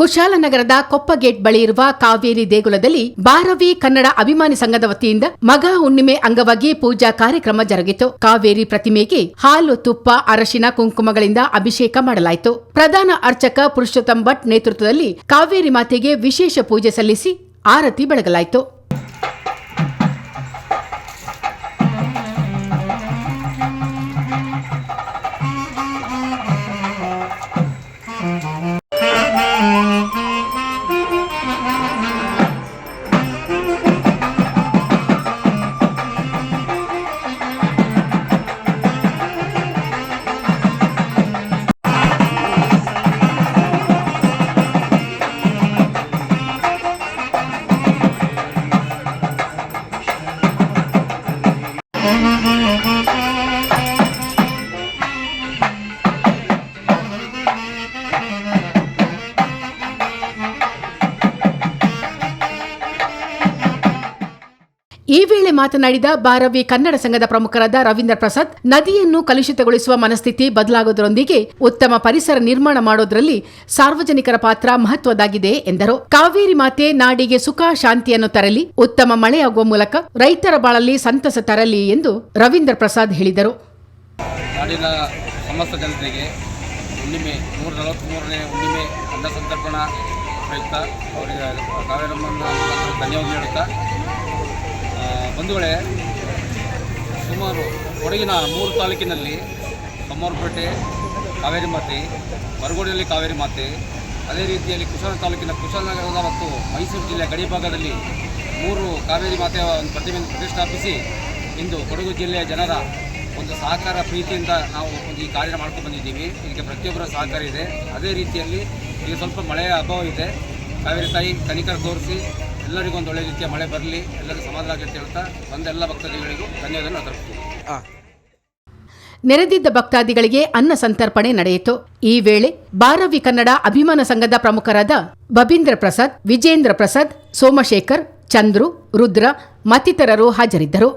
ಕುಶಾಲನಗರದ ಕೊಪ್ಪಗೇಟ್ ಬಳಿ ಇರುವ ಕಾವೇರಿ ದೇಗುಲದಲ್ಲಿ ಬಾರವಿ ಕನ್ನಡ ಅಭಿಮಾನಿ ಸಂಘದ ವತಿಯಿಂದ ಮಗ ಹುಣ್ಣಿಮೆ ಅಂಗವಾಗಿ ಪೂಜಾ ಕಾರ್ಯಕ್ರಮ ಜರುಗಿತು. ಕಾವೇರಿ ಪ್ರತಿಮೆಗೆ ಹಾಲು, ತುಪ್ಪ, ಅರಶಿನ, ಕುಂಕುಮಗಳಿಂದ ಅಭಿಷೇಕ ಮಾಡಲಾಯಿತು. ಪ್ರಧಾನ ಅರ್ಚಕ ಪುರುಷೋತ್ತಮ್ ಭಟ್ ನೇತೃತ್ವದಲ್ಲಿ ಕಾವೇರಿ ಮಾತೆಗೆ ವಿಶೇಷ ಪೂಜೆ ಸಲ್ಲಿಸಿ ಆರತಿ ಬೆಳಗಲಾಯಿತು. ಈ ವೇಳೆ ಮಾತನಾಡಿದ ಬಾರವಿ ಕನ್ನಡ ಸಂಘದ ಪ್ರಮುಖರಾದ ರವೀಂದ್ರ ಪ್ರಸಾದ್, ನದಿಯನ್ನು ಕಲುಷಿತಗೊಳಿಸುವ ಮನಸ್ಥಿತಿ ಬದಲಾಗುವುದರೊಂದಿಗೆ ಉತ್ತಮ ಪರಿಸರ ನಿರ್ಮಾಣ ಮಾಡೋದರಲ್ಲಿ ಸಾರ್ವಜನಿಕರ ಪಾತ್ರ ಮಹತ್ವದಾಗಿದೆ ಎಂದರು. ಕಾವೇರಿ ಮಾತೆ ನಾಡಿಗೆ ಸುಖ ಶಾಂತಿಯನ್ನು ತರಲಿ, ಉತ್ತಮ ಮಳೆಯಾಗುವ ಮೂಲಕ ರೈತರ ಬಾಳಲ್ಲಿ ಸಂತಸ ತರಲಿ ಎಂದು ರವೀಂದ್ರ ಪ್ರಸಾದ್ ಹೇಳಿದರು. ನಾಡಿನ ಸಮಸ್ತ ಜನತೆಗೆ ಹುಣ್ಣಿಮೆ 143ನೇ ಹುಣ್ಣಿಮೆ ಅನ್ನ ಸಂತರ್ಪಣಾ ಪ್ರಯುಕ್ತ ಅವರಿಗೆ ಕಾವೇರಮ್ಮನ ಧನ್ಯವಾದ ನೀಡುತ್ತಾ, ಬಂಧುಗಳೇ, ಸುಮಾರು ಕೊಡಗಿನ 3 ತಾಲೂಕಿನಲ್ಲಿ ಕಮ್ಮರಪೇಟೆ ಕಾವೇರಿ ಮಾತೆ, ಬರಗೋಡಿಯಲ್ಲಿ ಕಾವೇರಿ ಮಾತೆ, ಅದೇ ರೀತಿಯಲ್ಲಿ ಕುಶಾಲ ತಾಲೂಕಿನ ಕುಶಾಲನಗರದ ಮತ್ತು ಮೈಸೂರು ಜಿಲ್ಲೆಯ ಗಡಿ ಭಾಗದಲ್ಲಿ 3 ಕಾವೇರಿ ಮಾತೆಯ ಒಂದು ಪ್ರತಿಮೆಯನ್ನು ಪ್ರತಿಷ್ಠಾಪಿಸಿ ಇಂದು ಕೊಡಗು ಜಿಲ್ಲೆಯ ಜನರ ಒಂದು ಸಹಕಾರ ಪ್ರೀತಿಯಿಂದ ನಾವು ಈ ಕಾರ್ಯ ಮಾಡ್ಕೊಂಡು ಬಂದಿದ್ದೀವಿ. ಇದಕ್ಕೆ ಪ್ರತಿಯೊಬ್ಬರ ಸಹಕಾರ ಇದೆ. ಅದೇ ರೀತಿಯಲ್ಲಿ ಈಗ ಸ್ವಲ್ಪ ಮಳೆಯ ಅಭಾವ ಇದೆ. ಕಾವೇರಿ ತಾಯಿ ಕನಿಕರ ತೋರಿಸಿ ಎಲ್ಲರಿಗೂ ಒಂದು ಒಳ್ಳೆ ರೀತಿಯ ಮಳೆ ಬರಲಿ, ಎಲ್ಲರಿಗೂ ಸಮಾಧಾನ ಆಗಲಿ ಅಂತ ಹೇಳ್ತಾ ಬಂದ ಎಲ್ಲ ಭಕ್ತಾದಿಗಳಿಗೂ ಧನ್ಯವಾದ ಅರ್ಪಿಸ್ತೀವಿ. ನೆರೆದಿದ್ದ ಭಕ್ತಾದಿಗಳಿಗೆ ಅನ್ನ ಸಂತರ್ಪಣೆ ನಡೆಯಿತು. ಈ ವೇಳೆ ಬಾರವಿ ಕನ್ನಡ ಅಭಿಮಾನ ಸಂಘದ ಪ್ರಮುಖರಾದ ಬಬೀಂದ್ರ ಪ್ರಸಾದ್, ವಿಜೇಂದ್ರ ಪ್ರಸಾದ್, ಸೋಮಶೇಖರ್, ಚಂದ್ರು, ರುದ್ರ ಮತ್ತಿತರರು ಹಾಜರಿದ್ದರು.